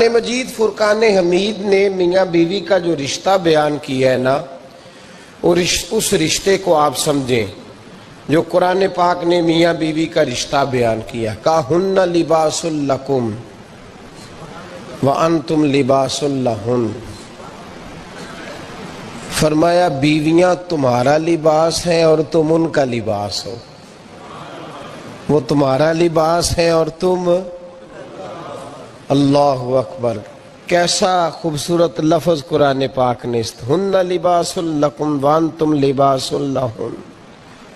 مجید فرقان حمید نے میاں بیوی کا جو رشتہ بیان کیا ہے نا، اس رشتے کو آپ سمجھیں جو قرآن پاک نے میاں بیوی کا رشتہ بیان کیا۔ کہن لباس لکم وانتم لباس لہن، فرمایا بیویاں تمہارا لباس ہیں اور تم ان کا لباس ہو۔ وہ تمہارا لباس ہے اور تم، اللہ اکبر، کیسا خوبصورت لفظ قرآن پاک نے، ہن لباس لکم وانتم لباس لہن،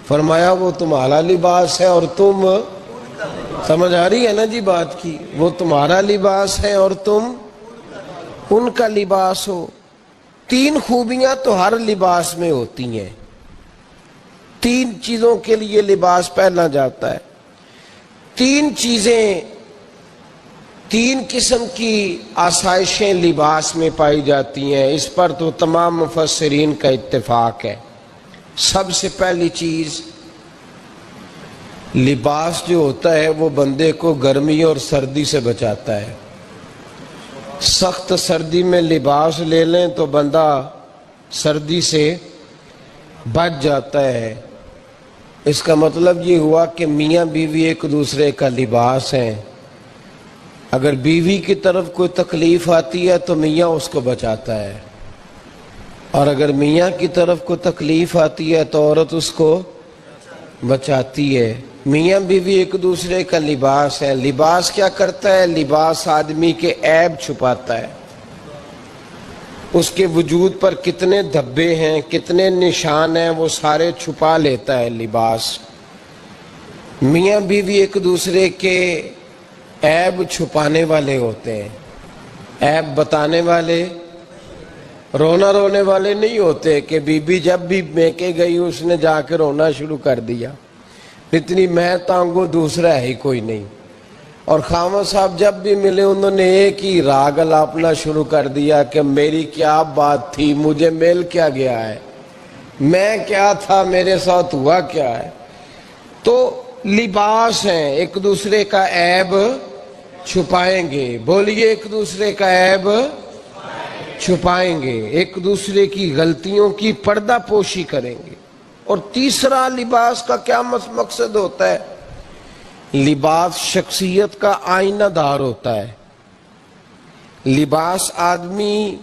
فرمایا وہ تمہارا لباس ہے اور تم، سمجھ آ رہی ہے نا جی بات کی، وہ تمہارا لباس ہے اور تم ان کا لباس ہو۔ تین خوبیاں تو ہر لباس میں ہوتی ہیں، تین چیزوں کے لیے لباس پہنا جاتا ہے، تین چیزیں، تین قسم کی آسائشیں لباس میں پائی جاتی ہیں، اس پر تو تمام مفسرین کا اتفاق ہے۔ سب سے پہلی چیز، لباس جو ہوتا ہے وہ بندے کو گرمی اور سردی سے بچاتا ہے۔ سخت سردی میں لباس لے لیں تو بندہ سردی سے بچ جاتا ہے۔ اس کا مطلب یہ ہوا کہ میاں بیوی ایک دوسرے کا لباس ہیں۔ اگر بیوی کی طرف کوئی تکلیف آتی ہے تو میاں اس کو بچاتا ہے، اور اگر میاں کی طرف کوئی تکلیف آتی ہے تو عورت اس کو بچاتی ہے۔ میاں بیوی ایک دوسرے کا لباس ہے۔ لباس کیا کرتا ہے؟ لباس آدمی کے عیب چھپاتا ہے، اس کے وجود پر کتنے دھبے ہیں، کتنے نشان ہیں، وہ سارے چھپا لیتا ہے لباس۔ میاں بیوی ایک دوسرے کے عیب چھپانے والے ہوتے ہیں، عیب بتانے والے، رونا رونے والے نہیں ہوتے کہ بی بی جب بھی میکے گئی اس نے جا کے رونا شروع کر دیا، اتنی میں تانگو دوسرا ہے ہی کوئی نہیں۔ اور خامد صاحب جب بھی ملے انہوں نے ایک ہی راگ الاپنا شروع کر دیا کہ میری کیا بات تھی، مجھے مل کیا گیا ہے، میں کیا تھا، میرے ساتھ ہوا کیا ہے۔ تو لباس ہیں، ایک دوسرے کا عیب چھپائیں گے، بولیے ایک دوسرے کا عیب چھپائیں گے، ایک دوسرے کی غلطیوں کی پردہ پوشی کریں گے۔ اور تیسرا لباس کا کیا مقصد ہوتا ہے؟ لباس شخصیت کا آئینہ دار ہوتا ہے۔ لباس آدمی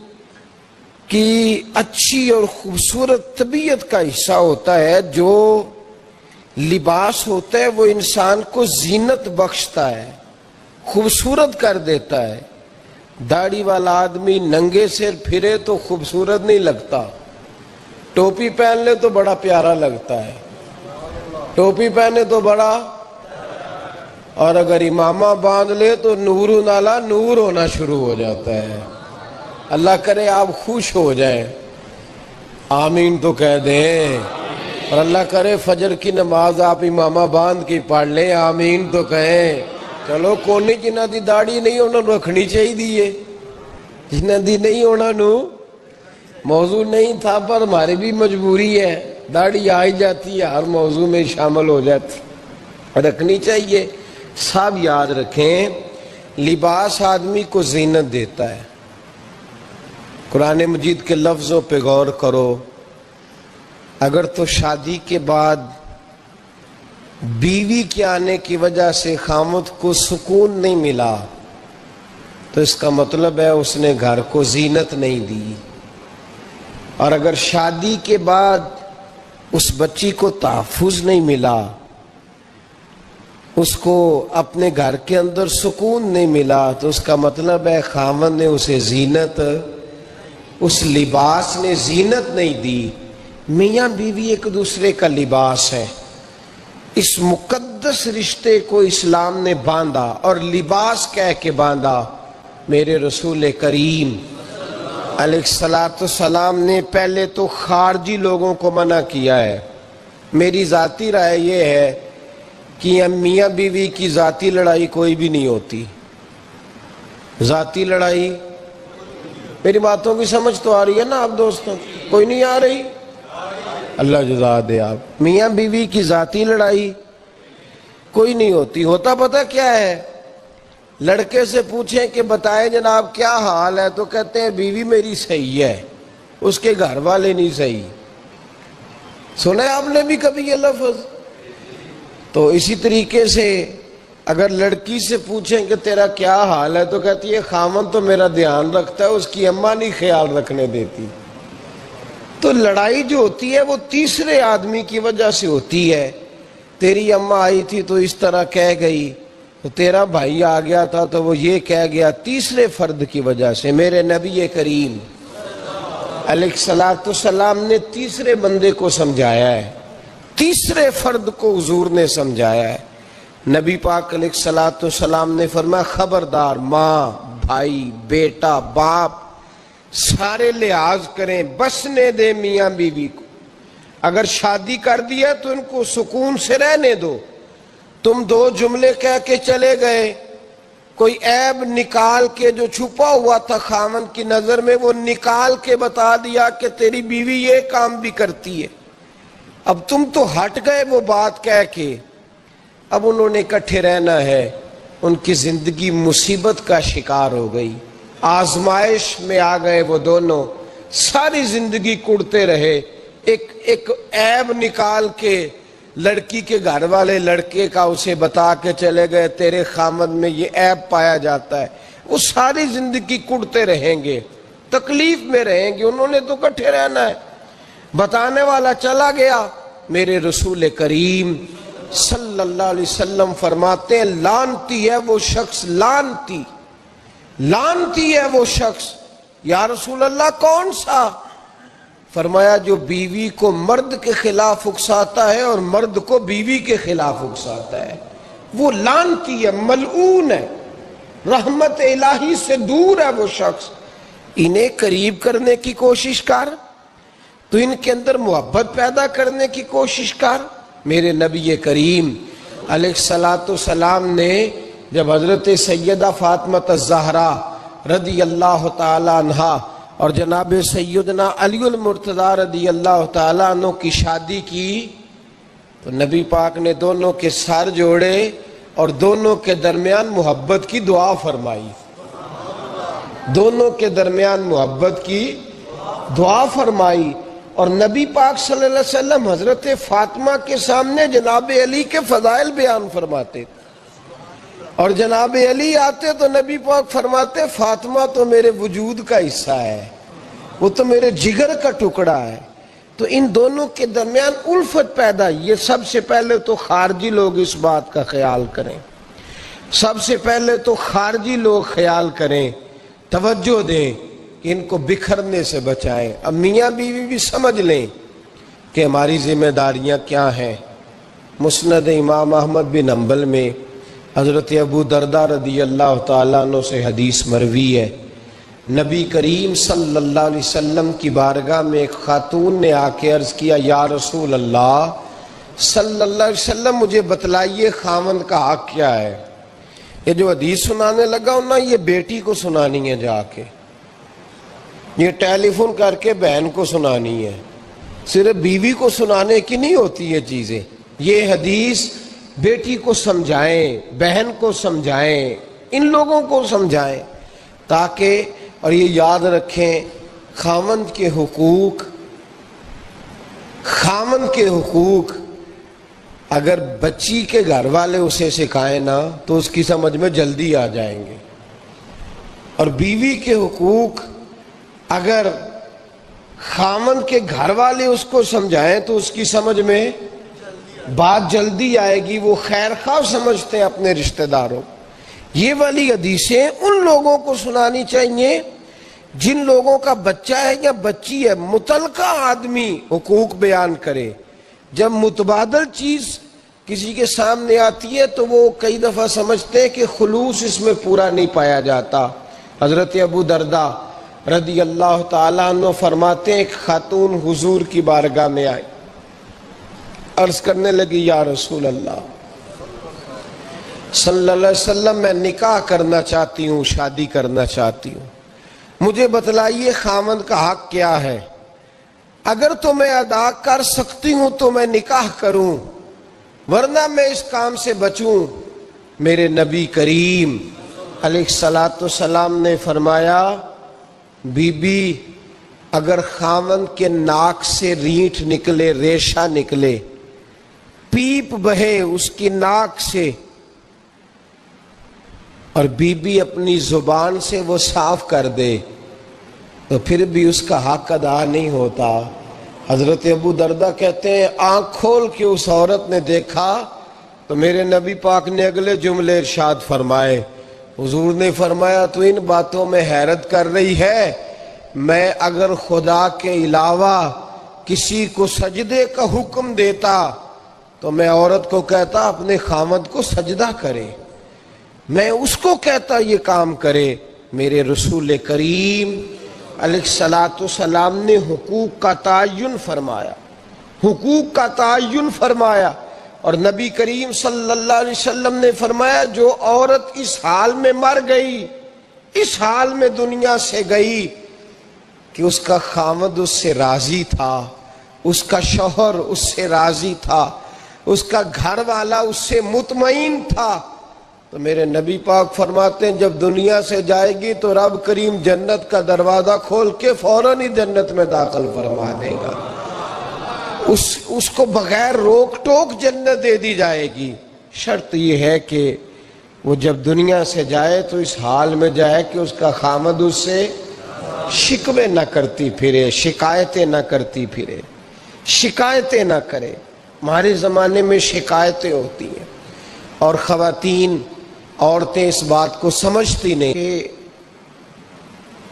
کی اچھی اور خوبصورت طبیعت کا حصہ ہوتا ہے۔ جو لباس ہوتا ہے وہ انسان کو زینت بخشتا ہے، خوبصورت کر دیتا ہے۔ داڑھی والا آدمی ننگے سر پھرے تو خوبصورت نہیں لگتا، ٹوپی پہن لے تو بڑا پیارا لگتا ہے، ٹوپی پہنے تو بڑا، اور اگر امامہ باندھ لے تو نور نالا نور ہونا شروع ہو جاتا ہے۔ اللہ کرے آپ خوش ہو جائیں، آمین تو کہہ دیں، اور اللہ کرے فجر کی نماز آپ امامہ باندھ کی پڑھ لیں، آمین تو کہیں۔ چلو کونے جنہ دی داڑھی نہیں انہوں نے رکھنی چاہیے دیئے، جنہ دی نہیں ہونا نو موضوع نہیں تھا، پر ہماری بھی مجبوری ہے، داڑھی آئی جاتی ہے، ہر موضوع میں شامل ہو جاتی، رکھنی چاہیے۔ سب یاد رکھیں، لباس آدمی کو زینت دیتا ہے۔ قرآن مجید کے لفظوں پہ غور کرو، اگر تو شادی کے بعد بیوی کے آنے کی وجہ سے خامد کو سکون نہیں ملا تو اس کا مطلب ہے اس نے گھر کو زینت نہیں دی، اور اگر شادی کے بعد اس بچی کو تحفظ نہیں ملا، اس کو اپنے گھر کے اندر سکون نہیں ملا، تو اس کا مطلب ہے خامد نے اسے زینت، اس لباس نے زینت نہیں دی۔ میاں بیوی ایک دوسرے کا لباس ہے۔ اس مقدس رشتے کو اسلام نے باندھا، اور لباس کہہ کے باندھا۔ میرے رسول کریم علیہ السلام نے پہلے تو خارجی لوگوں کو منع کیا ہے۔ میری ذاتی رائے یہ ہے کہ میاں بیوی کی ذاتی لڑائی کوئی بھی نہیں ہوتی، ذاتی لڑائی، میری باتوں کی سمجھ تو آ رہی ہے نا آپ دوستوں؟ کوئی نہیں آ رہی؟ اللہ جزا دے آپ۔ میاں بیوی کی ذاتی لڑائی کوئی نہیں ہوتی۔ ہوتا پتہ کیا ہے؟ لڑکے سے پوچھیں کہ بتائیں جناب کیا حال ہے، تو کہتے ہیں بیوی میری صحیح ہے، اس کے گھر والے نہیں صحیح۔ سنا ہے آپ نے بھی کبھی یہ لفظ؟ تو اسی طریقے سے اگر لڑکی سے پوچھیں کہ تیرا کیا حال ہے، تو کہتی ہے خامن تو میرا دھیان رکھتا ہے، اس کی اماں نہیں خیال رکھنے دیتی۔ تو لڑائی جو ہوتی ہے وہ تیسرے آدمی کی وجہ سے ہوتی ہے۔ تیری اماں آئی تھی تو اس طرح کہہ گئی، تو تیرا بھائی آ گیا تھا تو وہ یہ کہہ گیا، تیسرے فرد کی وجہ سے۔ میرے نبی کریم علیہ الصلوۃ والسلام نے تیسرے بندے کو سمجھایا ہے، تیسرے فرد کو حضور نے سمجھایا ہے۔ نبی پاک علیہ الصلوۃ والسلام نے فرمایا خبردار، ماں، بھائی، بیٹا، باپ سارے لحاظ کریں، بسنے دے میاں بیوی کو۔ اگر شادی کر دیا تو ان کو سکون سے رہنے دو۔ تم دو جملے کہہ کے چلے گئے، کوئی عیب نکال کے جو چھپا ہوا تھا خامن کی نظر میں وہ نکال کے بتا دیا کہ تیری بیوی یہ کام بھی کرتی ہے۔ اب تم تو ہٹ گئے وہ بات کہہ کے، اب انہوں نے اکٹھے رہنا ہے، ان کی زندگی مصیبت کا شکار ہو گئی، آزمائش میں آ گئے وہ دونوں، ساری زندگی کڑتے رہے۔ ایک عیب نکال کے لڑکی کے گھر والے لڑکے کا اسے بتا کے چلے گئے، تیرے خامد میں یہ عیب پایا جاتا ہے، وہ ساری زندگی کڑتے رہیں گے، تکلیف میں رہیں گے۔ انہوں نے تو اکٹھے رہنا ہے۔ بتانے والا چلا گیا۔ میرے رسول کریم صلی اللہ علیہ وسلم فرماتے ہیں لعنتی ہے وہ شخص، لعنتی ہے وہ شخص۔ یا رسول اللہ کون سا؟ فرمایا جو بیوی کو مرد کے خلاف اکساتا ہے اور مرد کو بیوی کے خلاف اکساتا ہے، وہ لعنتی ہے، ملعون ہے، رحمت الہی سے دور ہے وہ شخص۔ انہیں قریب کرنے کی کوشش کر، تو ان کے اندر محبت پیدا کرنے کی کوشش کر۔ میرے نبی کریم علیہ الصلوۃ والسلام نے جب حضرت سیدہ فاطمہ الزہرا رضی اللہ تعالی عنہا اور جناب سیدنا علی المرتضیٰ رضی اللہ تعالیٰ عنہ کی شادی کی، تو نبی پاک نے دونوں کے سر جوڑے اور دونوں کے درمیان محبت کی دعا فرمائی، دونوں کے درمیان محبت کی دعا فرمائی۔ اور نبی پاک صلی اللہ علیہ وسلم حضرت فاطمہ کے سامنے جناب علی کے فضائل بیان فرماتے، اور جناب علی آتے تو نبی پاک فرماتے فاطمہ تو میرے وجود کا حصہ ہے، وہ تو میرے جگر کا ٹکڑا ہے۔ تو ان دونوں کے درمیان الفت پیدا، یہ سب سے پہلے تو خارجی لوگ اس بات کا خیال کریں، سب سے پہلے تو خارجی لوگ خیال کریں، توجہ دیں کہ ان کو بکھرنے سے بچائیں۔ اب میاں بیوی بھی سمجھ لیں کہ ہماری ذمہ داریاں کیا ہیں۔ مسند امام احمد بن حنبل میں حضرت ابو درداء رضی اللہ تعالیٰ عنہ سے حدیث مروی ہے، نبی کریم صلی اللہ علیہ وسلم کی بارگاہ میں ایک خاتون نے آ کے عرض کیا، یا رسول اللہ صلی اللہ علیہ وسلم مجھے بتلائیے خاوند کا حق کیا ہے۔ یہ جو حدیث سنانے لگا ہوں نا، یہ بیٹی کو سنانی ہے، جا کے یہ ٹیلی فون کر کے بہن کو سنانی ہے، صرف بیوی کو سنانے کی نہیں ہوتی یہ چیزیں۔ یہ حدیث بیٹی کو سمجھائیں، بہن کو سمجھائیں، ان لوگوں کو سمجھائیں، تاکہ اور یہ یاد رکھیں خاوند کے حقوق اگر بچی کے گھر والے اسے سکھائیں نا تو اس کی سمجھ میں جلدی آ جائیں گے، اور بیوی کے حقوق اگر خاوند کے گھر والے اس کو سمجھائیں تو اس کی سمجھ میں بات جلدی آئے گی۔ وہ خیر خواہ سمجھتے ہیں اپنے رشتہ داروں۔ یہ والی حدیثیں ان لوگوں کو سنانی چاہیے جن لوگوں کا بچہ ہے یا بچی ہے، متعلقہ آدمی حقوق بیان کرے۔ جب متبادل چیز کسی کے سامنے آتی ہے تو وہ کئی دفعہ سمجھتے ہیں کہ خلوص اس میں پورا نہیں پایا جاتا۔ حضرت ابو درداء رضی اللہ تعالیٰ عنہ فرماتے ہیں ایک خاتون حضور کی بارگاہ میں آئی، عرض کرنے لگی، یا رسول اللہ صلی اللہ علیہ وسلم میں نکاح کرنا چاہتی ہوں، شادی کرنا چاہتی ہوں، مجھے بتلائیے خاوند کا حق کیا ہے، اگر تو میں ادا کر سکتی ہوں تو میں نکاح کروں، ورنہ میں اس کام سے بچوں۔ میرے نبی کریم علیہ الصلاۃ والسلام نے فرمایا بی بی اگر خاوند کے ناک سے رینٹ نکلے، ریشہ نکلے، پیپ بہے اس کی ناک سے، اور بی بی اپنی زبان سے وہ صاف کر دے، تو پھر بھی اس کا حق ادا نہیں ہوتا۔ حضرت ابو دردہ کہتے ہیں آنکھ کھول کے اس عورت نے دیکھا تو میرے نبی پاک نے اگلے جملے ارشاد فرمائے، حضور نے فرمایا تو ان باتوں میں حیرت کر رہی ہے، میں اگر خدا کے علاوہ کسی کو سجدے کا حکم دیتا تو میں عورت کو کہتا اپنے خاوند کو سجدہ کرے، میں اس کو کہتا یہ کام کرے۔ میرے رسول کریم علیہ الصلاۃ والسلام نے حقوق کا تعین فرمایا، حقوق کا تعین فرمایا، اور نبی کریم صلی اللہ علیہ وسلم نے فرمایا جو عورت اس حال میں مر گئی، اس حال میں دنیا سے گئی کہ اس کا خاوند اس سے راضی تھا، اس کا شوہر اس سے راضی تھا، اس کا گھر والا اس سے مطمئن تھا، تو میرے نبی پاک فرماتے ہیں جب دنیا سے جائے گی تو رب کریم جنت کا دروازہ کھول کے فوراً ہی جنت میں داخل فرما دے گا، اس کو بغیر روک ٹوک جنت دے دی جائے گی۔ شرط یہ ہے کہ وہ جب دنیا سے جائے تو اس حال میں جائے کہ اس کا خاوند اس سے شکوے نہ کرتی پھرے، شکایتیں نہ کرتی پھرے، شکایتیں نہ کرے۔ ہمارے زمانے میں شکایتیں ہوتی ہیں، اور خواتین، عورتیں اس بات کو سمجھتی نہیں کہ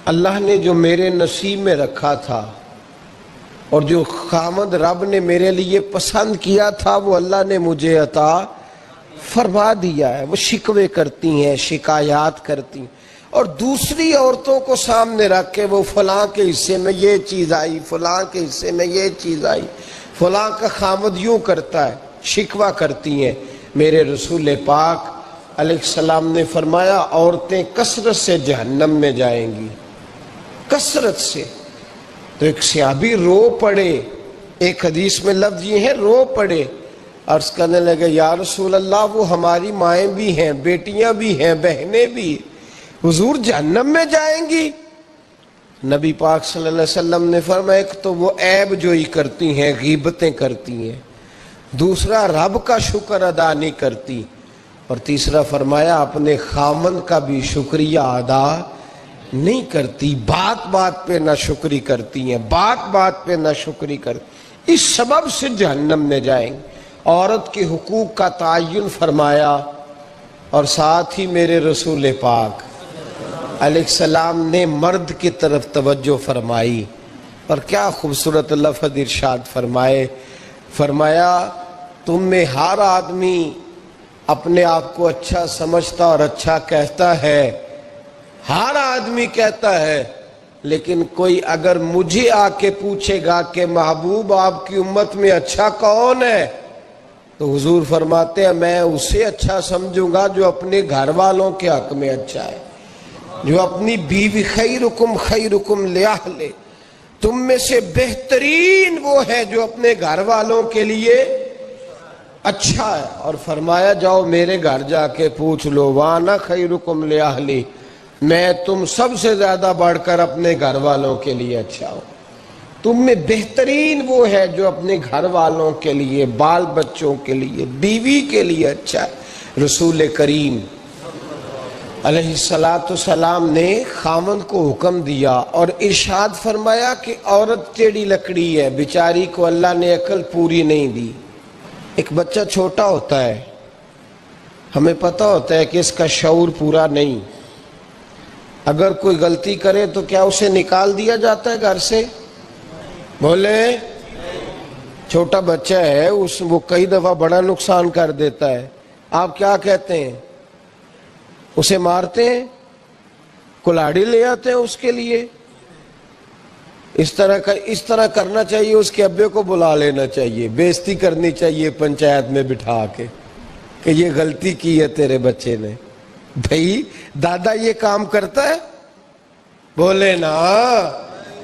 اللہ نے جو میرے نصیب میں رکھا تھا اور جو خاوند رب نے میرے لیے پسند کیا تھا وہ اللہ نے مجھے عطا فرما دیا ہے۔ وہ شکوے کرتی ہیں، شکایات کرتی ہیں، اور دوسری عورتوں کو سامنے رکھ کے وہ فلاں کے حصے میں یہ چیز آئی، فلاں کے حصے میں یہ چیز آئی، فلاں کا خاوند یوں کرتا ہے، شکوہ کرتی ہیں۔ میرے رسول پاک علیہ السلام نے فرمایا عورتیں کثرت سے جہنم میں جائیں گی، کثرت سے۔ تو ایک صحابی رو پڑے، ایک حدیث میں لفظ یہ ہے رو پڑے، عرض کرنے لگے یا رسول اللہ وہ ہماری مائیں بھی ہیں، بیٹیاں بھی ہیں، بہنیں بھی، حضور جہنم میں جائیں گی؟ نبی پاک صلی اللہ علیہ وسلم نے فرمایا ایک تو وہ عیب جوئی کرتی ہیں، غیبتیں کرتی ہیں، دوسرا رب کا شکر ادا نہیں کرتی، اور تیسرا فرمایا اپنے خاوند کا بھی شکریہ ادا نہیں کرتی، بات بات پہ نہ شکری کرتی ہیں، بات بات پہ نہ شکری کرتی، اس سبب سے جہنم میں جائیں گے۔ عورت کے حقوق کا تعین فرمایا، اور ساتھ ہی میرے رسول پاک علیہ السلام نے مرد کی طرف توجہ فرمائی، اور کیا خوبصورت لفظ ارشاد فرمائے، فرمایا تم میں ہر آدمی اپنے آپ کو اچھا سمجھتا اور اچھا کہتا ہے، ہر آدمی کہتا ہے، لیکن کوئی اگر مجھے آ کے پوچھے گا کہ محبوب آپ کی امت میں اچھا کون ہے، تو حضور فرماتے ہیں میں اسے اچھا سمجھوں گا جو اپنے گھر والوں کے حق میں اچھا ہے، جو اپنی بیوی خیرکم لأہلہ، تم میں سے بہترین وہ ہے جو اپنے گھر والوں کے لیے اچھا ہے۔ اور فرمایا جاؤ میرے گھر جا کے پوچھ لو وانا خیرکم لأہلی، میں تم سب سے زیادہ بڑھ کر اپنے گھر والوں کے لیے اچھا ہوں، تم میں بہترین وہ ہے جو اپنے گھر والوں کے لیے، بال بچوں کے لیے، بیوی کے لیے اچھا ہے۔ رسول کریم علیہ السلام نے خاوند کو حکم دیا اور ارشاد فرمایا کہ عورت ٹیڑھی لکڑی ہے، بیچاری کو اللہ نے عقل پوری نہیں دی۔ ایک بچہ چھوٹا ہوتا ہے، ہمیں پتہ ہوتا ہے کہ اس کا شعور پورا نہیں، اگر کوئی غلطی کرے تو کیا اسے نکال دیا جاتا ہے گھر سے؟ بولے، چھوٹا بچہ ہے، وہ کئی دفعہ بڑا نقصان کر دیتا ہے، آپ کیا کہتے ہیں؟ اسے مارتے ہیں، کلاڑی لے آتے ہیں اس کے لیے؟ اس طرح کرنا چاہیے، اس کے ابے کو بلا لینا چاہیے، بےزتی کرنی چاہیے پنچایت میں بٹھا کے کہ یہ غلطی کی ہے تیرے بچے نے۔ بھائی دادا یہ کام کرتا ہے؟ بولے نا،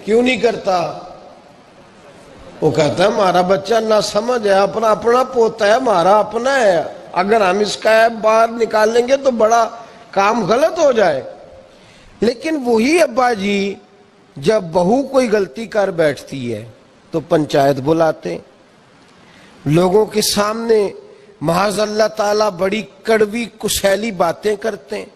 کیوں نہیں کرتا؟ وہ کہتا ہے ہمارا بچہ نہ سمجھ ہے، اپنا پوتا ہے، ہمارا اپنا ہے، اگر ہم اس کا عیب باہر نکال لیں گے تو بڑا کام غلط ہو جائے. لیکن وہی ابا جی جب بہو کوئی غلطی کر بیٹھتی ہے تو پنچایت بلاتے ہیں, لوگوں کے سامنے معاذ اللہ تعالیٰ بڑی کڑوی کسیلی باتیں کرتے ہیں,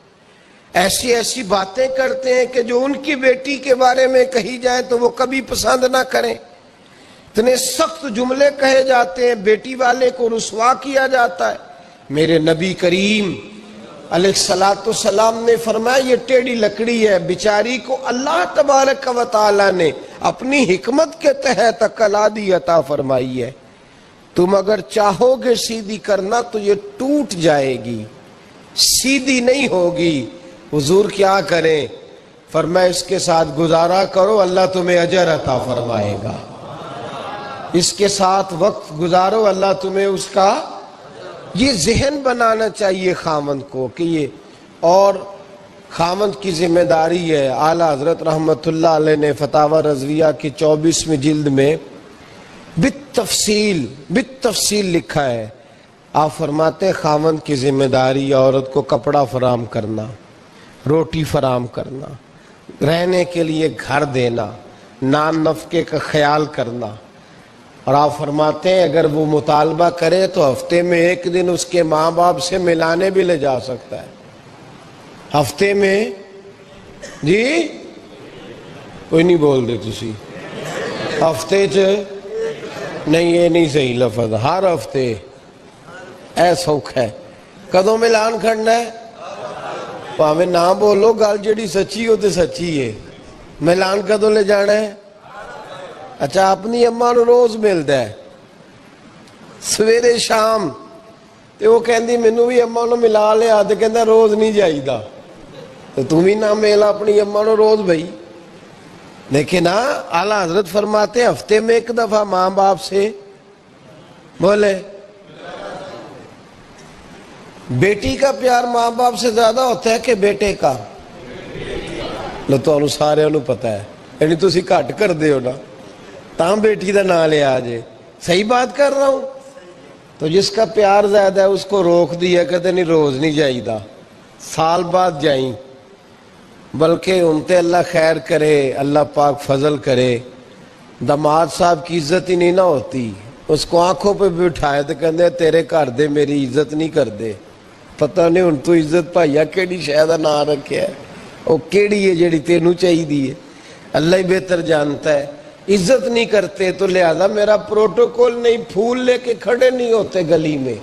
ایسی ایسی باتیں کرتے ہیں کہ جو ان کی بیٹی کے بارے میں کہی جائے تو وہ کبھی پسند نہ کریں. اتنے سخت جملے کہے جاتے ہیں, بیٹی والے کو رسوا کیا جاتا ہے. میرے نبی کریم علیہ السلام نے فرمایا یہ ٹیڑھی لکڑی ہے, بیچاری کو اللہ تبارک و تعالی نے اپنی حکمت کے تحت عقل عطا فرمائی ہے. تم اگر چاہو گے سیدھی کرنا تو یہ ٹوٹ جائے گی, سیدھی نہیں ہوگی. حضور کیا کریں؟ فرمایا اس کے ساتھ گزارا کرو, اللہ تمہیں اجر عطا فرمائے گا. اس کے ساتھ وقت گزارو, اللہ تمہیں اس کا, یہ ذہن بنانا چاہیے خاوند کو کہ یہ, اور خاوند کی ذمہ داری ہے. اعلیٰ حضرت رحمت اللہ علیہ نے فتاوی رضویہ کی 24ویں جلد میں بالتفصیل لکھا ہے. آپ فرماتے ہیں خاوند کی ذمہ داری عورت کو کپڑا فراہم کرنا, روٹی فراہم کرنا, رہنے کے لیے گھر دینا, نان نفقے کا خیال کرنا. اور آپ فرماتے ہیں اگر وہ مطالبہ کرے تو ہفتے میں ایک دن اس کے ماں باپ سے ملانے بھی لے جا سکتا ہے. ہفتے میں, جی کوئی نہیں بول دے تسی, ہفتے نہیں, یہ نہیں صحیح لفظ, ہر ہفتے اے سوکھ ہے. کدوں ملان کھڑنا ہے؟ پاویں نہ بولو, گل جڑی سچی ہو تے سچی ہے. ملان کدوں لے جانا ہے؟ اچھا, اپنی اماں نو روز ملدا ہے سویرے شام, تے وہ کہندی مینوں بھی اماں نو ملا لیا, تے کہندا روز نہیں جائیدا. تو تم بھی نہ ملا اپنی اماں نو روز بھائی. لیکن اعلیٰ حضرت فرماتے ہیں ہفتے میں ایک دفعہ ماں باپ سے بولے. بیٹی کا پیار ماں باپ سے زیادہ ہوتا ہے کہ بیٹے کا؟ لو تو سارے انہوں پتہ ہے, یعنی تسی گھٹ کر دے ہو نا, تاں بیٹی دا نام لیا آجے. صحیح بات کر رہا ہوں؟ تو جس کا پیار زیادہ ہے اس کو روک دیا, کہتے نہیں روز نہیں جائیدہ, سال بعد جائیں. بلکہ انتے اللہ خیر کرے, اللہ پاک فضل کرے. داماد صاحب کی عزت ہی نہیں نہ ہوتی, اس کو آنکھوں پہ بھی اٹھائے تو کہتے تیرے گھر دے میری عزت نہیں کر دے. پتہ نہیں ان تو عزت پائیا کیڑی شاید نہ رکھے ہے, وہ کیڑی ہے جیڑی تینوں چاہی دی ہے, اللہ ہی بہتر جانتا ہے. عزت نہیں کرتے تو لہذا میرا پروٹوکول نہیں, پھول لے کے کھڑے نہیں ہوتے گلی میں,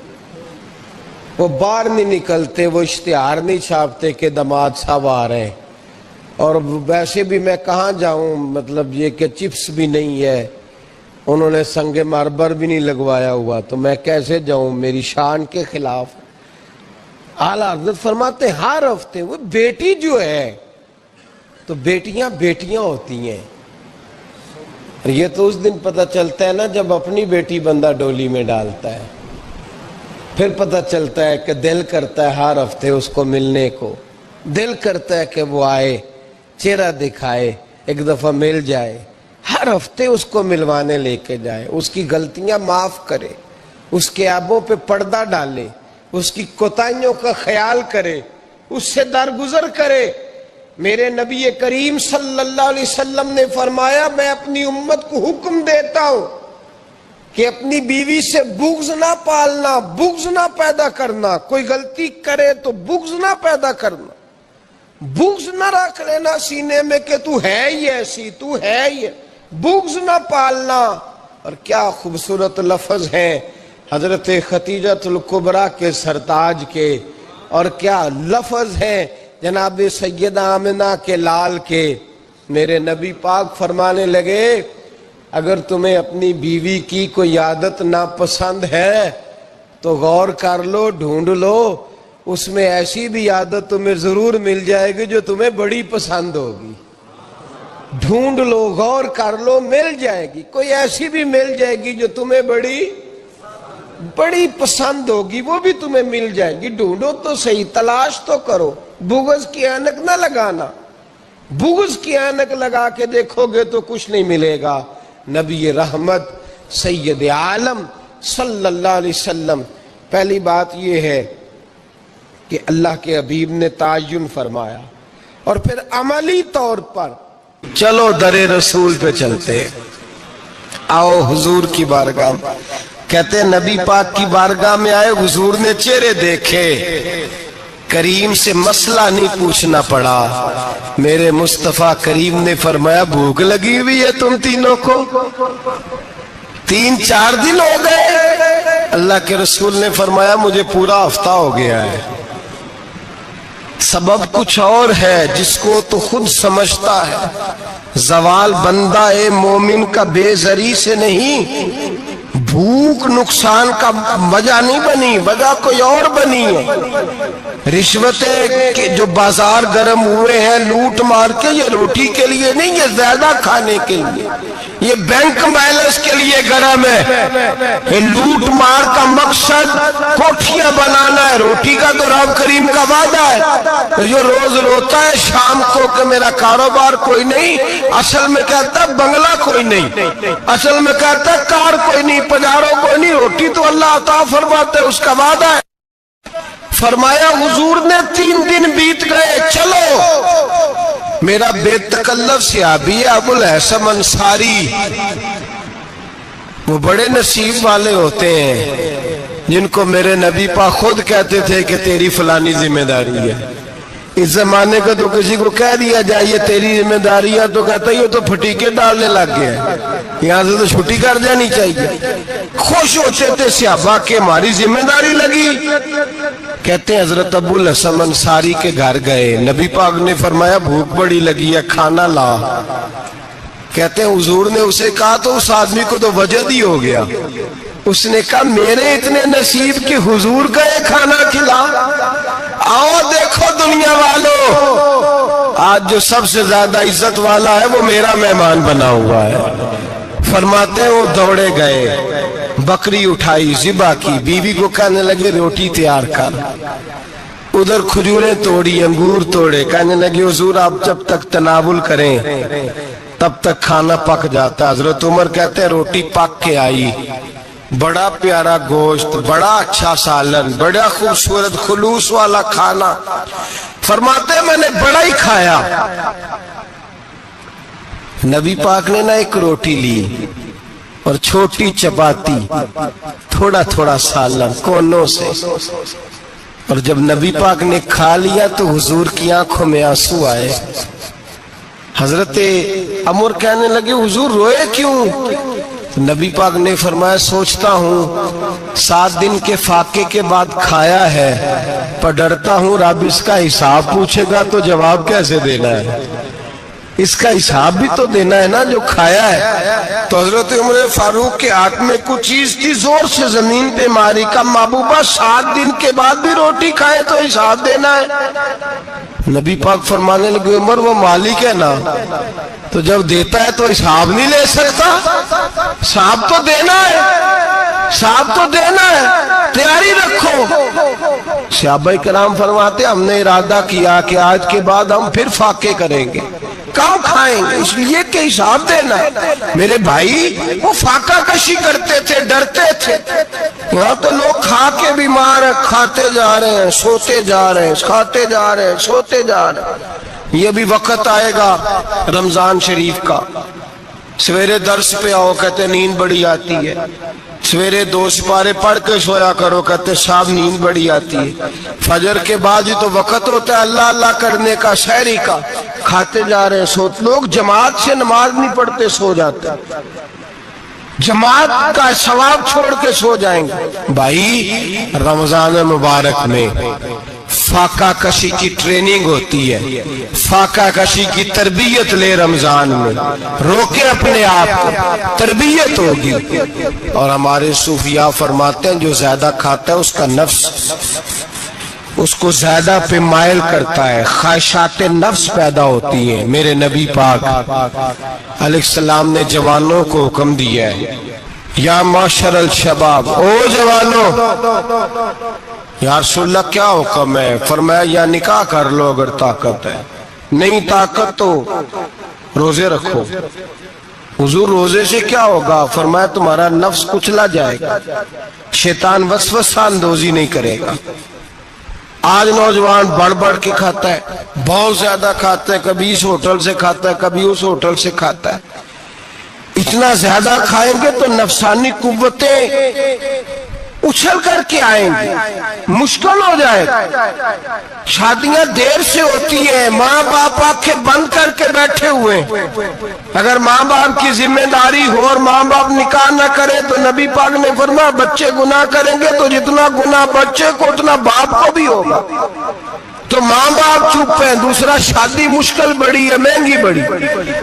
وہ باہر نہیں نکلتے, وہ اشتہار نہیں چھاپتے کہ داماد صاحب آ رہے ہیں. اور ویسے بھی میں کہاں جاؤں, مطلب یہ کہ چپس بھی نہیں ہے, انہوں نے سنگ مرمر بھی نہیں لگوایا ہوا, تو میں کیسے جاؤں, میری شان کے خلاف. اعلیٰ حضرت فرماتے ہیں ہر ہفتے وہ بیٹی جو ہے, تو بیٹیاں بیٹیاں ہوتی ہیں. یہ تو اس دن پتہ چلتا ہے نا جب اپنی بیٹی بندہ ڈولی میں ڈالتا ہے, پھر پتہ چلتا ہے کہ دل کرتا ہے ہر ہفتے اس کو ملنے کو, دل کرتا ہے کہ وہ آئے, چہرہ دکھائے, ایک دفعہ مل جائے, ہر ہفتے اس کو ملوانے لے کے جائے, اس کی غلطیاں معاف کرے, اس کے عیبوں پہ پردہ ڈالے, اس کی کوتاہیوں کا خیال کرے, اس سے درگزر کرے. میرے نبی کریم صلی اللہ علیہ وسلم نے فرمایا میں اپنی امت کو حکم دیتا ہوں کہ اپنی بیوی سے بغض نہ پالنا, بغض نہ پیدا کرنا. کوئی غلطی کرے تو بغض نہ پیدا کرنا, بغض نہ رکھ لینا سینے میں کہ تو ہے ہی ایسی, تو ہے ہی, بغض نہ پالنا. اور کیا خوبصورت لفظ ہیں حضرت خدیجہ الکبریٰ کے سرتاج کے, اور کیا لفظ ہیں جناب سیدہ آمنہ کے لال کے. میرے نبی پاک فرمانے لگے اگر تمہیں اپنی بیوی کی کوئی عادت ناپسند ہے تو غور کر لو, ڈھونڈ لو, اس میں ایسی بھی عادت تمہیں ضرور مل جائے گی جو تمہیں بڑی پسند ہوگی. ڈھونڈ لو, غور کر لو, مل جائے گی, کوئی ایسی بھی مل جائے گی جو تمہیں بڑی پسند ہوگی, وہ بھی تمہیں مل جائے گی. ڈھونڈو تو صحیح, تلاش تو کرو, بغض کی اینک نہ لگانا. بغض کی اینک لگا کے دیکھو گے تو کچھ نہیں ملے گا. نبی رحمت سید عالم صلی اللہ علیہ وسلم, پہلی بات یہ ہے کہ اللہ کے حبیب نے تعین فرمایا، اور پھر عملی طور پر چلو در رسول پہ چلتے، آؤ حضور کی بارگاہ میں۔ کہتے ہیں نبی پاک کی بارگاہ میں آئے، حضور نے چہرے دیکھے، کریم سے مسئلہ نہیں پوچھنا پڑا، میرے مصطفیٰ کریم نے فرمایا بھوک لگی ہوئی ہے تم تینوں کو؟ 3-4 دن ہو گئے؟ اللہ کے رسول نے فرمایا مجھے پورا ہفتہ ہو گیا ہے۔ سبب کچھ اور ہے جس کو تو خود سمجھتا ہے، زوال بندہ مومن کا بے زری سے نہیں، بھوک نقصان کا وجہ نہیں بنی، وجہ کوئی اور بنی ہے۔ رشوتیں کہ جو بازار گرم ہوئے ہیں لوٹ مار کے، یہ روٹی کے لیے نہیں، یہ زیادہ کھانے کے لیے، یہ بینک بیلنس کے لیے گرم ہے۔ یہ لوٹ مار کا مقصد کوٹھیاں بنانا ہے، روٹی کا تو رب کریم کا وعدہ ہے۔ جو روز روتا ہے شام کو کہ میرا کاروبار کوئی نہیں، اصل میں کہتا ہے بنگلہ کوئی نہیں، اصل میں کہتا ہے کار کوئی نہیں، پجاروں کوئی نہیں، روٹی تو اللہ عطا فرماتے ہے، اس کا وعدہ ہے۔ فرمایا حضور نے 3 دن بیت گئے، چلو۔ میرا بے تکلف صحابی ہے ابو الحسن انصاری، وہ بڑے نصیب والے ہوتے ہیں جن کو میرے نبی پاک خود کہتے تھے کہ تیری فلانی ذمہ داری ہے۔ اس زمانے کا تو کسی کو کہہ دیا جائے یہ تیری ذمہ داری ہے تو کہتا ہے یہ تو پھٹیکے ڈالنے لگ گیا، یہاں سے تو چھٹی کر جانی چاہیے۔ خوش ہوتے تھے صحابہ کہ ہماری ذمہ داری لگی۔ کہتے ہیں حضرت ابو الحسن انصاری کے گھر گئے، نبی پاک نے فرمایا بھوک بڑی لگی ہے کھانا لا۔ کہتے ہیں حضور نے اسے کہا تو اس آدمی کو تو وجد ہی ہو گیا، اس نے کہا میرے اتنے نصیب کہ حضور گئے کھانا کھلا۔ آؤ دیکھو دنیا والو، آج جو سب سے زیادہ عزت والا ہے وہ میرا مہمان بنا ہوا ہے۔ فرماتے ہیں وہ دوڑے گئے، بکری اٹھائی، ذبح کی، بیوی کو کہنے لگے روٹی تیار کر، ادھر کھجوریں توڑی، انگور توڑے، کہنے لگے حضور آپ جب تک تناول کریں تب تک کھانا پک جاتا۔ حضرت عمر کہتے ہیں روٹی پک کے آئی، بڑا پیارا گوشت، بڑا اچھا سالن، بڑا خوبصورت خلوص والا کھانا۔ فرماتے ہیں میں نے بڑا ہی کھایا۔ نبی پاک نے نہ ایک روٹی لی اور چھوٹی چپاتی، تھوڑا تھوڑا سالن کونوں سے، اور جب نبی پاک نے کھا لیا تو حضور کی آنکھوں میں آنسو آئے۔ حضرت عمر کہنے لگے حضور روئے کیوں؟ نبی پاک نے فرمایا سوچتا ہوں 7 دن کے فاقے کے بعد کھایا ہے، پر ڈرتا ہوں رب اس کا حساب پوچھے گا تو جواب کیسے دینا ہے، اس کا حساب بھی تو دینا ہے نا جو کھایا ہے۔ تو حضرت عمر فاروق کے ہاتھ میں کچھ چیز تھی، زور سے زمین پہ ماری، کا محبوبہ 7 دن کے بعد بھی روٹی کھائے تو حساب دینا ہے۔ نبی پاک فرمانے لگے عمر وہ مالک ہے نا، تو جب دیتا ہے تو حساب نہیں لے سکتا، حساب تو دینا ہے، حساب تو دینا ہے، تیاری رکھو۔ صحابہ کرام فرماتے ہم نے ارادہ کیا کہ آج کے بعد ہم پھر فاقے کریں گے، کم کھائیں گے، اس لیے کہ حساب دینا ہے۔ میرے بھائی وہ فاقہ کشی کرتے تھے، ڈرتے تھے۔ یہاں تو لوگ کھا کے بیمار ہیں، کھاتے جا رہے ہیں، سوتے جا رہے ہیں، کھاتے جا رہے ہیں، سوتے جا رہے ہیں۔ یہ بھی وقت آئے گا رمضان شریف کا، سویرے درس پہ آؤ کہتے نیند بڑی آتی ہے، سویرے 2 سپارے پڑھ کے سویا کرو کہتے صاحب نیند بڑی آتی ہے، فجر کے بعد ہی تو وقت ہوتا ہے اللہ اللہ کرنے کا، سحری کا، کھاتے جا رہے ہیں، سوتے۔ لوگ جماعت سے نماز نہیں پڑھتے سو جاتے، جماعت کا ثواب چھوڑ کے سو جائیں گے۔ بھائی رمضان مبارک میں فاقہ کشی کی ٹریننگ ہوتی ہے، فاقہ کشی کی تربیت لے، رمضان میں روکے اپنے آپ کو، تربیت ہوگی۔ اور ہمارے صوفیاء فرماتے ہیں جو زیادہ کھاتا ہے اس کا نفس اس کو زیادہ پہ مائل کرتا ہے، خواہشات نفس پیدا ہوتی ہیں۔ میرے نبی پاک علیہ السلام نے جوانوں کو حکم دیا ہے یا معاشر الشباب، او جوانوں، یا رسول اللہ کیا حکم ہے؟ فرمایا یا نکاح کر لو اگر طاقت ہے، نہیں طاقت تو روزے رکھو۔ حضور روزے سے کیا ہوگا؟ فرمایا تمہارا نفس کچلا جائے گا، شیطان وسوسہ اندوزی نہیں کرے گا۔ آج نوجوان بڑھ بڑھ کے کھاتا ہے، بہت زیادہ کھاتا ہے، کبھی اس ہوٹل سے کھاتا ہے، کبھی اس ہوٹل سے کھاتا ہے۔ اتنا زیادہ کھائیں گے تو نفسانی قوتیں اچھل کر کے آئیں گی، مشکل ہو جائے گا۔ شادیاں دیر سے ہوتی ہیں، ماں باپ آنکھیں بند کر کے بیٹھے ہوئے ہیں۔ اگر ماں باپ کی ذمہ داری ہو اور ماں باپ نکاح نہ کرے تو نبی پاک نے فرمایا بچے گناہ کریں گے تو جتنا گناہ بچے کو اتنا باپ کو بھی ہوگا۔ تو ماں باپ چپ ہیں، دوسرا شادی مشکل بڑی ہے، مہنگی بڑی،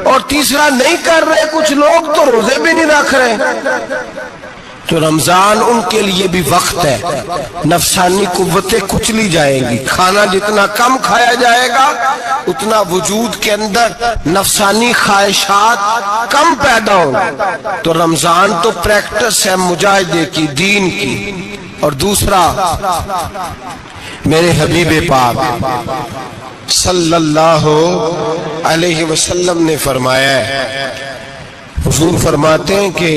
اور تیسرا نہیں کر رہے کچھ لوگ تو روزے بھی نہیں رکھ رہے۔ تو رمضان ان کے لیے بھی وقت ہے، نفسانی قوتیں کچلی جائیں گی، کھانا جتنا کم کھایا جائے گا اتنا وجود کے اندر نفسانی خواہشات کم پیدا ہوں گی۔ تو رمضان تو پریکٹس ہے مجاہدے کی، دین کی۔ اور دوسرا میرے حبیب پاک صلی اللہ علیہ وسلم نے فرمایا ہے، حضور فرماتے ہیں کہ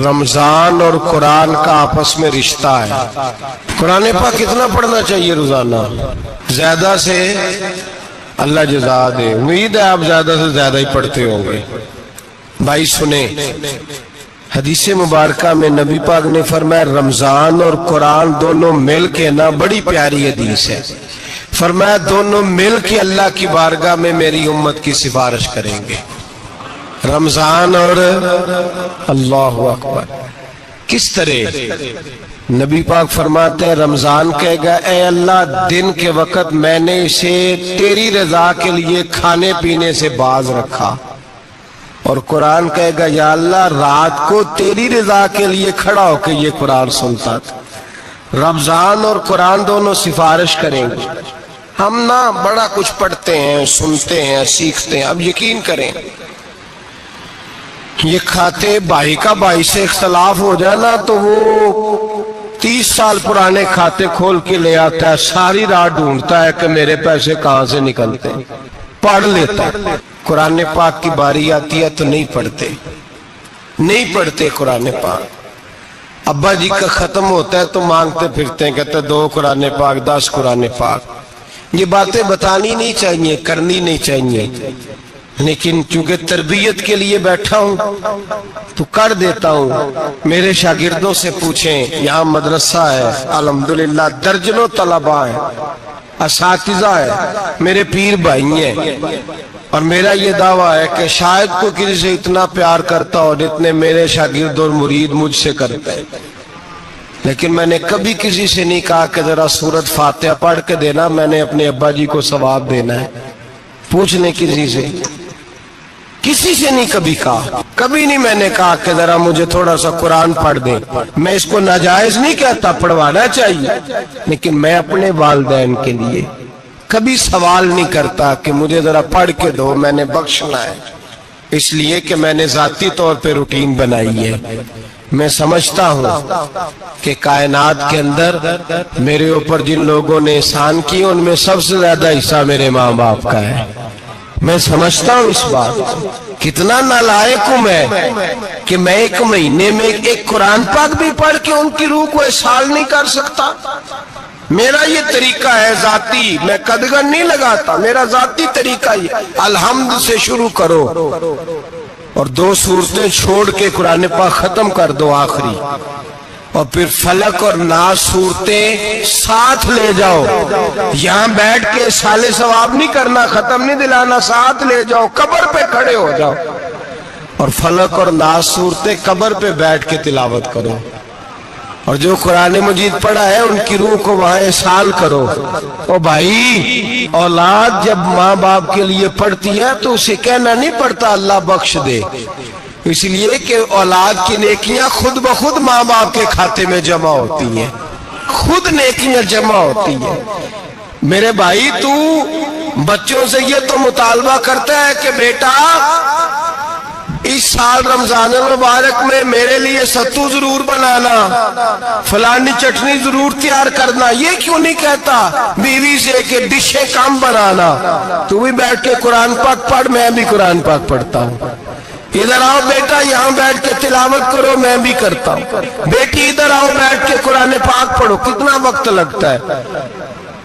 رمضان اور قرآن کا آپس میں رشتہ ہے۔ قرآن پاک کتنا پڑھنا چاہیے روزانہ؟ زیادہ سے اللہ جزا دے، امید ہے آپ زیادہ سے زیادہ ہی پڑھتے ہوں گے۔ بھائی سنیں، حدیث مبارکہ میں نبی پاک نے فرمایا رمضان اور قرآن دونوں مل کے نا، بڑی پیاری حدیث ہے، فرمایا دونوں مل کے اللہ کی بارگاہ میں میری امت کی سفارش کریں گے۔ رمضان اور اللہ اکبر، کس طرح؟ نبی پاک فرماتے ہیں رمضان کہے گا اے اللہ دن کے وقت میں نے اسے تیری رضا کے لیے کھانے پینے سے باز رکھا، اور قرآن کہے گا یا اللہ رات کو تیری رضا کے لیے کھڑا ہو کے یہ قرآن سنتا تھا۔ رمضان اور قرآن دونوں سفارش کریں گے۔ ہم نا بڑا کچھ پڑھتے ہیں، سنتے ہیں، سیکھتے ہیں، اب یقین کریں یہ کھاتے بھائی کا بھائی سے اختلاف ہو جانا تو وہ 30 سال پرانے کھاتے کھول کے لے آتا ہے، ساری رات ڈھونڈتا ہے کہ میرے پیسے کہاں سے نکلتے ہیں، پڑھ لیتا ہے۔ قرآن پاک کی باری آتی ہے تو نہیں پڑھتے قرآن پاک۔ ابا جی کا ختم ہوتا ہے تو مانگتے پھرتے ہیں، کہتے 2 قرآن پاک 10 قرآن پاک۔ یہ باتیں بتانی نہیں چاہیے، کرنی نہیں چاہیے، لیکن چونکہ تربیت کے لیے بیٹھا ہوں تو کر دیتا ہوں۔ میرے شاگردوں سے پوچھیں، یہاں مدرسہ ہے الحمدللہ، درجنوں طلباء ہیں، اساتذہ ہیں، میرے پیر بھائی ہیں، اور میرا یہ دعویٰ ہے کہ شاید کوئی کسی سے اتنا پیار کرتا ہو جتنے میرے شاگرد اور مرید مجھ سے کرتے ہیں، لیکن میں نے کبھی کسی سے نہیں کہا کہ ذرا سورۃ فاتحہ پڑھ کے دینا، میں نے اپنے ابا جی کو ثواب دینا ہے۔ پوچھ لیں کسی سے نہیں کبھی کہا، کبھی نہیں میں نے کہا کہ ذرا مجھے تھوڑا سا قرآن پڑھ دیں۔ میں اس کو ناجائز نہیں کہتا، پڑھوانا چاہیے، لیکن میں اپنے والدین کے لیے کبھی سوال نہیں کرتا کہ مجھے ذرا پڑھ کے دو، میں نے بخشنا ہے، اس لیے کہ میں نے ذاتی طور پہ روٹین بنائی ہے۔ میں سمجھتا ہوں کہ کائنات کے اندر میرے اوپر جن لوگوں نے احسان کیے ان میں سب سے زیادہ حصہ میرے ماں باپ کا ہے۔ میں سمجھتا ہوں اس بات، کتنا نالائق ہوں میں کہ میں 1 مہینے میں ایک قرآن پاک بھی پڑھ کے ان کی روح کو احسان نہیں کر سکتا۔ میرا یہ طریقہ ہے ذاتی، میں قدغن نہیں لگاتا، میرا ذاتی طریقہ یہ الحمد سے شروع کرو اور 2 سورتیں چھوڑ کے قرآن پاک ختم کر دو آخری، اور پھر فلق اور ناس صورتیں ساتھ لے جاؤ۔ یہاں بیٹھ کے سال ثواب نہیں کرنا، ختم نہیں دلانا، ساتھ لے جاؤ، قبر پہ کھڑے ہو جاؤ اور فلق اور ناس صورتیں قبر پہ بیٹھ کے تلاوت کرو، اور جو قرآن مجید پڑھا ہے ان کی روح کو وہاں احسان کرو۔ او بھائی، اولاد جب ماں باپ کے لیے پڑھتی ہے تو اسے کہنا نہیں پڑتا اللہ بخش دے، اس لیے کہ اولاد کی نیکیاں خود بخود ماں باپ کے کھاتے میں جمع ہوتی ہیں، خود نیکیاں جمع ہوتی ہیں۔ میرے بھائی تو بچوں سے یہ تو مطالبہ کرتا ہے کہ بیٹا اس سال رمضان المبارک میں میرے لیے ستو ضرور بنانا، فلانی چٹنی ضرور تیار کرنا، یہ کیوں نہیں کہتا بیوی سے کہ ڈشیں کم بنانا؟ تو بھی بیٹھ کے قرآن پاک پڑھ، میں بھی قرآن پاک پڑھتا ہوں۔ ادھر آؤ بیٹا، یہاں بیٹھ کے تلاوت کرو، میں بھی کرتا ہوں۔ بیٹی ادھر آؤ بیٹھ کے قرآن پاک پڑھو، کتنا وقت لگتا ہے؟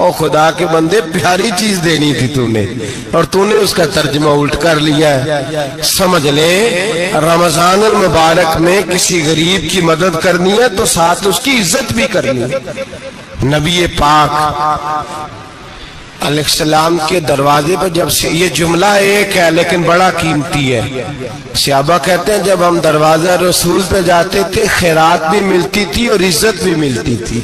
اور خدا کے بندے پیاری چیز دینی تھی تو نے، اور تو نے اس کا ترجمہ الٹ کر لیا ہے۔ سمجھ لیں رمضان المبارک میں کسی غریب کی مدد کرنی ہے تو ساتھ اس کی عزت بھی کرنی ہے۔ نبی پاک علیہ السلام کے دروازے پر جب سے یہ جملہ ایک ہے لیکن بڑا قیمتی ہے، صحابہ کہتے ہیں جب ہم دروازہ رسول پہ جاتے تھے خیرات بھی ملتی تھی اور عزت بھی ملتی تھی۔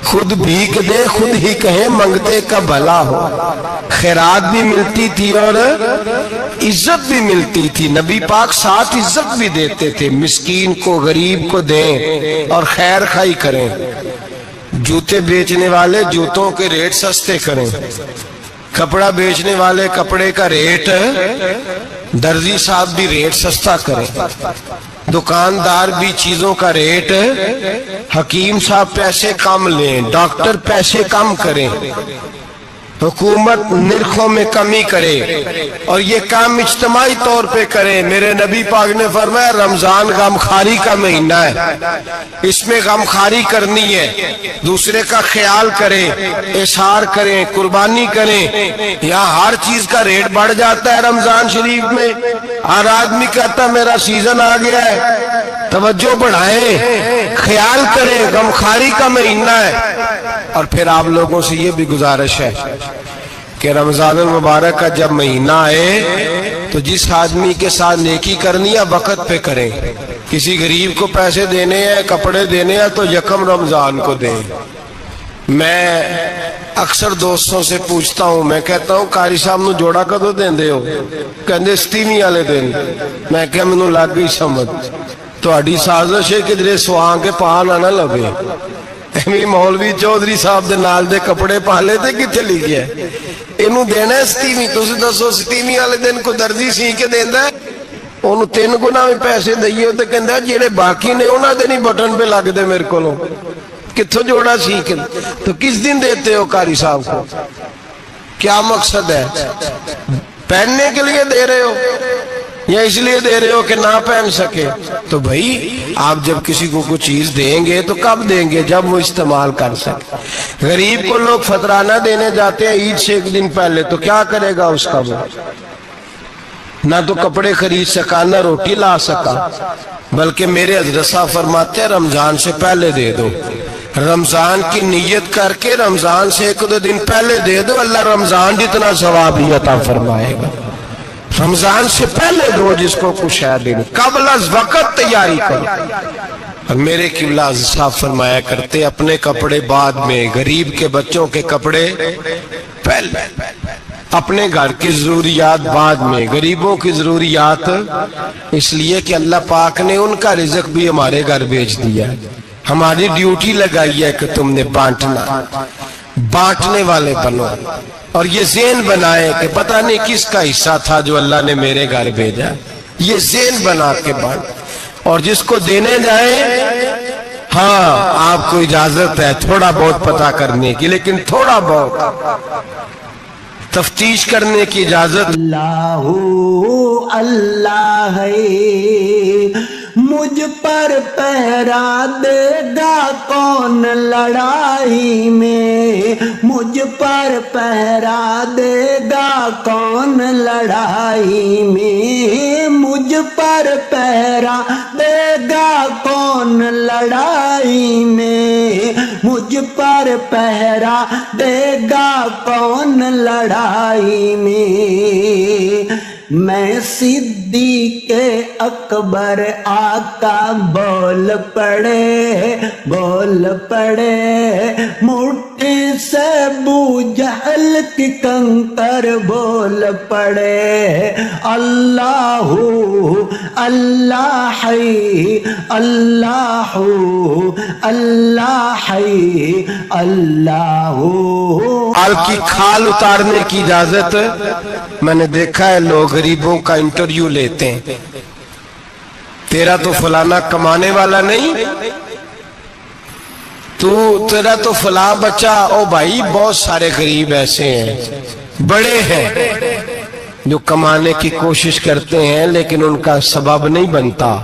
خود بھیک دے خود ہی کہیں منگتے کا بھلا ہو، خیرات بھی ملتی تھی اور عزت بھی ملتی تھی۔ نبی پاک ساتھ عزت بھی دیتے تھے، مسکین کو غریب کو دیں اور خیر خائی کریں۔ جوتے بیچنے والے جوتوں کے ریٹ سستے کریں، کپڑا بیچنے والے کپڑے کا ریٹ، درزی صاحب بھی ریٹ سستا کریں، دکاندار بھی چیزوں کا ریٹ، حکیم صاحب پیسے کم لیں، ڈاکٹر پیسے کم کریں، حکومت نرخوں میں کمی کرے، اور یہ کام اجتماعی طور پہ کریں۔ میرے نبی پاک نے فرمایا رمضان غمخواری کا مہینہ ہے، اس میں غمخواری کرنی ہے، دوسرے کا خیال کریں، اظہار کریں، قربانی کریں۔ یہاں ہر چیز کا ریٹ بڑھ جاتا ہے رمضان شریف میں، ہر آدمی کہتا میرا سیزن آ گیا ہے، توجہ بڑھائیں، خیال کریں، غمخواری کا مہینہ ہے۔ اور پھر آپ لوگوں سے یہ بھی گزارش ہے کہ رمضان المبارک کا جب مہینہ آئے تو جس آدمی کے ساتھ نیکی کرنی ہے وقت پہ کریں۔ کسی غریب کو پیسے دینے ہیں، کپڑے دینے ہیں تو یکم رمضان کو دیں۔ میں اکثر دوستوں سے پوچھتا ہوں، میں کہتا ہوں قاری صاحب نو جوڑا کدو دیندے ہو؟ کہندے ستیویں والے دن۔ میں کہ مینوں لگ گئی سمجھ، تہاڈی سازش ہے کدھرے سواں کے پا نہ لگے۔ ایویں مولوی چودھری صاحب دے نال دے کپڑے پا لے تے کتھے لکھیا ہے اینو دینا ہے ستیویں؟ تسی دسو ستیویں والے دن کو درزی سی کے دیندا ہے؟ اونوں 3 گنا بھی پیسے دئیے تے کہندا ہے جڑے باقی نے انہاں دے نہیں بٹن پہ لگ دے میرے کولوں، کتھوں جوڑا سی کے؟ تو کس دن دیتے ہو قاری صاحب کو؟ کیا مقصد ہے؟ پہننے کے لیے دے رہے ہو یا اس لیے دے رہے ہو کہ نہ پہن سکے؟ تو بھائی آپ جب کسی کو کوئی چیز دیں گے تو کب دیں گے؟ جب وہ استعمال کر سکے۔ غریب کو لوگ فطرانہ دینے جاتے ہیں عید سے 1 دن پہلے، تو کیا کرے گا اس کا؟ وہ نہ تو کپڑے خرید سکا نہ روٹی لا سکا، بلکہ میرے حضرت صاحب فرماتے ہیں رمضان سے پہلے دے دو، رمضان کی نیت کر کے رمضان سے 1-2 دن پہلے دے دو، اللہ رمضان جتنا ثواب ہی عطا فرمائے گا۔ رمضان سے پہلے دو جس کو کچھ ہے دن، قبل از وقت تیاری کرو۔ اور میرے قبلہ صاحب فرمایا کرتے اپنے کپڑے بعد میں، غریب کے بچوں کے کپڑے پہلے، اپنے گھر کی ضروریات بعد میں، غریبوں کی ضروریات اس لیے کہ اللہ پاک نے ان کا رزق بھی ہمارے گھر بھیج دیا ہے۔ ہماری ڈیوٹی لگائی ہے کہ تم نے بانٹنا، بانٹنے والے بنو، اور یہ ذہن بنائے کہ پتہ نہیں کس کا حصہ تھا جو اللہ نے میرے گھر بھیجا، یہ ذہن بنا کے بانٹ۔ اور جس کو دینے جائیں، ہاں آپ کو اجازت ہے تھوڑا بہت پتہ کرنے کی، لیکن تھوڑا بہت تفتیش کرنے کی اجازت۔ اللہ اللہ ہے مجھ پر پہرا دے گا کون لڑائی میں، مجھ پر پہرا دے گا کون لڑائی میں، مجھ پر پہرا دے گا کون لڑائی میں، مجھ پر پہرا دے گا کون لڑائی میں۔ میں صدیق اکبر آقا بول پڑے، بول پڑے، مٹھی سے ابو جہل کی کنکر بول پڑے، اللہ اللہ ہے، اللہ اللہ ہے، اللہ۔ آل کی کھال اتارنے کی اجازت۔ میں نے دیکھا ہے لوگ غریبوں کا انٹرویو لیتے ہیں، تیرا تو فلانا کمانے والا نہیں، تیرا تو فلاں بچہ، او بھائی بہت سارے غریب ایسے ہیں، بڑے ہیں جو کمانے کی کوشش کرتے ہیں لیکن ان کا سبب نہیں بنتا۔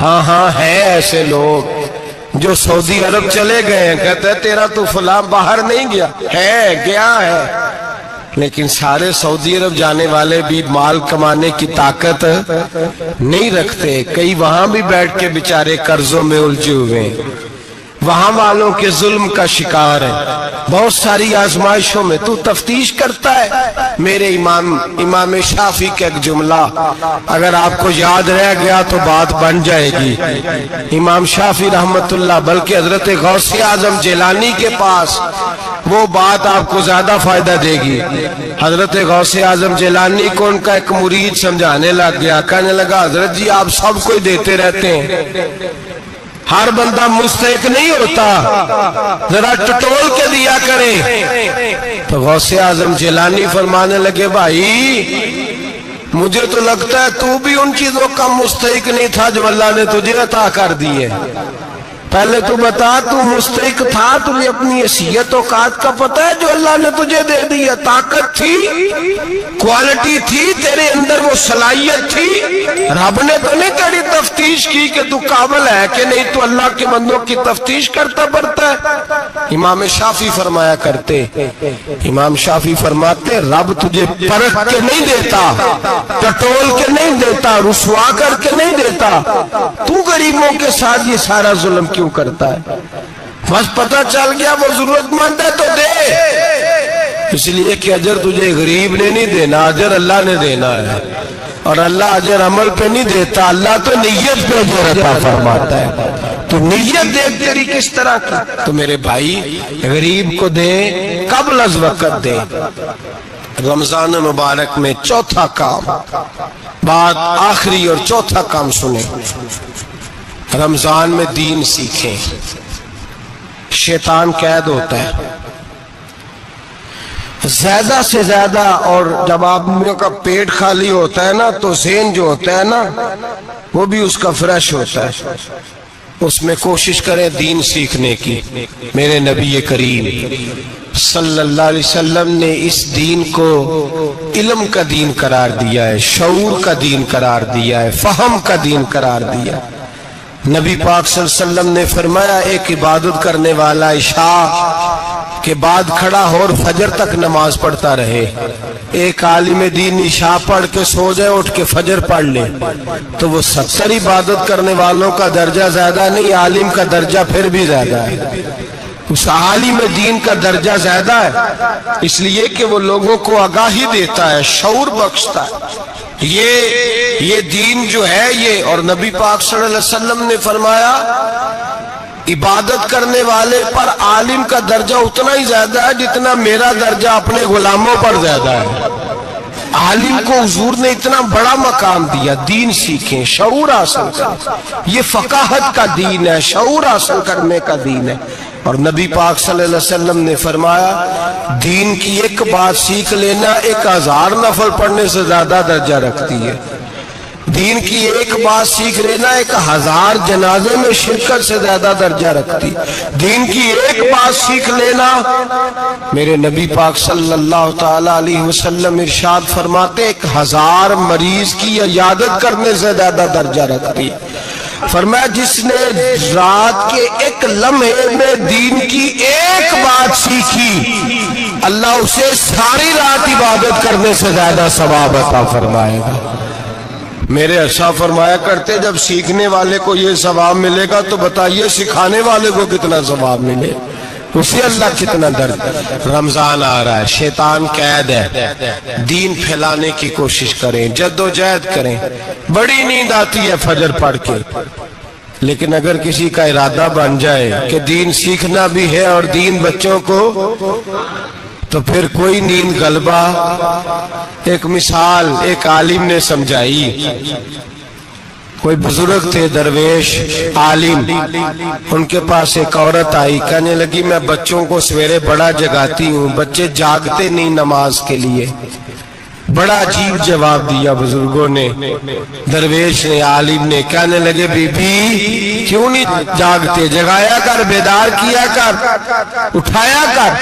ہاں ہاں ہے ایسے لوگ جو سعودی عرب چلے گئے ہیں کہتے ہیں تیرا تو فلاں باہر نہیں گیا ہے، گیا ہے، لیکن سارے سعودی عرب جانے والے بھی مال کمانے کی طاقت نہیں رکھتے. کئی وہاں بھی بیٹھ کے بیچارے قرضوں میں الجھے ہوئے ہیں، وہاں والوں کے ظلم کا شکار ہے، بہت ساری آزمائشوں میں. تو تفتیش کرتا ہے. میرے امام شافعی کا ایک جملہ اگر آپ کو یاد رہ گیا تو بات بن جائے گی. امام شافعی رحمت اللہ، بلکہ حضرت غوث اعظم جیلانی کے پاس وہ بات آپ کو زیادہ فائدہ دے گی. حضرت غوث اعظم جیلانی کو ان کا ایک مرید سمجھانے لگ گیا، کہنے لگا حضرت جی آپ سب کو دیتے رہتے ہیں، ہر بندہ مستحق نہیں ہوتا، ذرا ٹٹول کے دیا کریں. تو غوث اعظم جیلانی فرمانے لگے بھائی مجھے تو لگتا ہے تو بھی ان چیزوں کا مستحق نہیں تھا جو اللہ نے تجھے عطا کر دیے. پہلے تو بتا تو مستحق تھا، تمہیں اپنی حیثیت اوقات کا پتہ ہے جو اللہ نے تجھے دے دیا. طاقت تھی، کوالٹی تھی، تیرے اندر وہ صلاحیت تھی. رب نے تو نہیں تیری تفتیش کی کہ تو قابل ہے کہ نہیں، تو اللہ کے بندوں کی تفتیش کرتا پڑتا ہے. امام شافعی فرمایا کرتے، امام شافعی فرماتے رب تجھے پرکھ کے نہیں دیتا، ٹٹول کے نہیں دیتا، رسوا کر کے نہیں دیتا. تو غریبوں کے ساتھ یہ سارا ظلم کیوں کرتا ہے؟ بس پتہ چل گیا وہ ضرورت مند ہے تو دے، اس لیے کہ اجر تجھے غریب نے نہیں دینا، اجر اللہ نے دینا ہے. اور اللہ اجر عمل پہ نہیں دیتا، اللہ تو نیت پہ اجر عطا فرماتا ہے. تو نیت دیکھ تیری کس طرح کی. تو میرے بھائی غریب کو دے، قبل از وقت دے. رمضان مبارک میں چوتھا کام، بات آخری اور چوتھا کام سنیں. رمضان میں دین سیکھیں. شیطان قید ہوتا ہے زیادہ سے زیادہ، اور جب آدمی کا پیٹ خالی ہوتا ہے نا تو ذہن جو ہوتا ہے نا وہ بھی اس کا فریش ہوتا ہے. اس میں کوشش کریں دین سیکھنے کی. میرے نبی کریم صلی اللہ علیہ وسلم نے اس دین کو علم کا دین قرار دیا ہے، شعور کا دین قرار دیا ہے، فہم کا دین قرار دیا ہے. نبی پاک صلی اللہ علیہ وسلم نے فرمایا ایک عبادت کرنے والا عشاء کے بعد کھڑا ہو اور فجر تک نماز پڑھتا رہے. ایک عالم دین عشاء پڑھ کے سو جائے، اٹھ کے فجر پڑھ لے، تو وہ 70 عبادت کرنے والوں کا درجہ زیادہ نہیں، عالم کا درجہ پھر بھی زیادہ ہے. اس عالم دین کا درجہ زیادہ ہے، اس لیے کہ وہ لوگوں کو آگاہی دیتا ہے، شعور بخشتا ہے. یہ دین جو ہے یہ، اور نبی پاک صلی اللہ علیہ وسلم نے فرمایا عبادت کرنے والے پر عالم کا درجہ اتنا ہی زیادہ ہے جتنا میرا درجہ اپنے غلاموں پر زیادہ ہے. عالم کو حضور نے اتنا بڑا مقام دیا. دین سیکھیں، شعور حاصل کریں. یہ فقاہت کا دین ہے، شعور حاصل کرنے کا دین ہے. اور نبی پاک صلی اللہ علیہ وسلم نے فرمایا دین کی ایک بات سیکھ لینا 1000 نفل پڑھنے سے زیادہ درجہ رکھتی ہے. دین کی ایک بات سیکھ لینا 1000 جنازے میں شرکت سے زیادہ درجہ رکھتی. دین کی ایک بات سیکھ لینا، میرے نبی پاک صلی اللہ تعالی علیہ وسلم ارشاد فرماتے 1000 مریض کی عیادت کرنے سے زیادہ درجہ رکھتی. فرمایا جس نے رات کے ایک لمحے میں دین کی ایک بات سیکھی، اللہ اسے ساری رات عبادت کرنے سے زیادہ ثواب عطا فرمائے گا. میرے ارشاد فرمایا کرتے جب سیکھنے والے کو یہ ثواب ملے گا تو بتائیے سکھانے والے کو کتنا ثواب ملے، اسے اللہ کتنا درد. رمضان آ رہا ہے، شیطان قید ہے. دین پھیلانے کی کوشش کریں، جد و جہد کریں. بڑی نیند آتی ہے فجر پڑھ کے، لیکن اگر کسی کا ارادہ بن جائے کہ دین سیکھنا بھی ہے اور دین بچوں کو، تو پھر کوئی نیند غلبہ. ایک مثال ایک عالم نے سمجھائی. کوئی بزرگ تھے، درویش عالم، ان کے پاس ایک عورت آئی، کہنے لگی میں بچوں کو سویرے بڑا جگاتی ہوں، بچے جاگتے نہیں نماز کے لیے. بڑا عجیب جواب دیا بزرگوں نے، درویش نے، عالم نے. کہنے لگے بی بی کیوں نہیں جاگتے؟ جگایا کر، بیدار کیا کر، اٹھایا کر.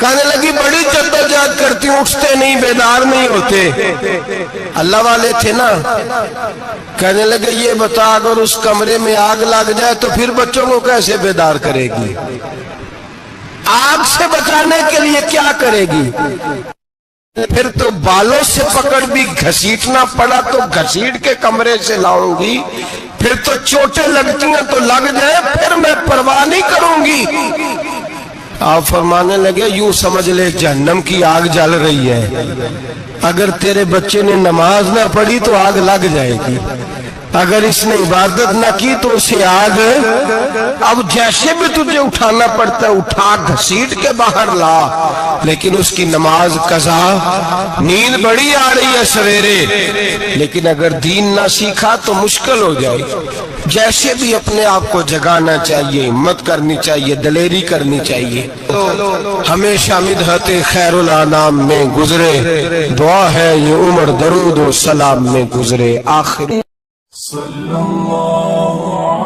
کہنے لگی بڑی جدوجہد کرتی ہوں، اٹھتے نہیں، بیدار نہیں ہوتے. اللہ والے تھے نا. کہنے لگے یہ بتا اگر اس کمرے میں آگ لگ جائے تو پھر بچوں کو کیسے بیدار کرے گی؟ آگ سے بچانے کے لیے کیا کرے گی؟ پھر تو بالوں سے پکڑ بھی گھسیٹنا پڑا تو گھسیٹ کے کمرے سے لاؤں گی. پھر تو چوٹیں لگتی ہیں تو لگ جائے، پھر میں پرواہ نہیں کروں گی. آپ فرمانے لگے یوں سمجھ لے جہنم کی آگ جل رہی ہے، اگر تیرے بچے نے نماز نہ پڑھی تو آگ لگ جائے گی، اگر اس نے عبادت نہ کی تو اسے آگ. اب جیسے بھی تجھے اٹھانا پڑتا ہے اٹھا گھسیٹ کے باہر لا، لیکن اس کی نماز قضا. نیند بڑی آ رہی ہے سویرے، لیکن اگر دین نہ سیکھا تو مشکل ہو جائے. جیسے بھی اپنے آپ کو جگانا چاہیے، ہمت کرنی چاہیے، دلیری کرنی چاہیے. ہمیشہ مدحت خیر الانام میں گزرے، دعا ہے یہ عمر درود و سلام میں گزرے. آخر صلی اللہ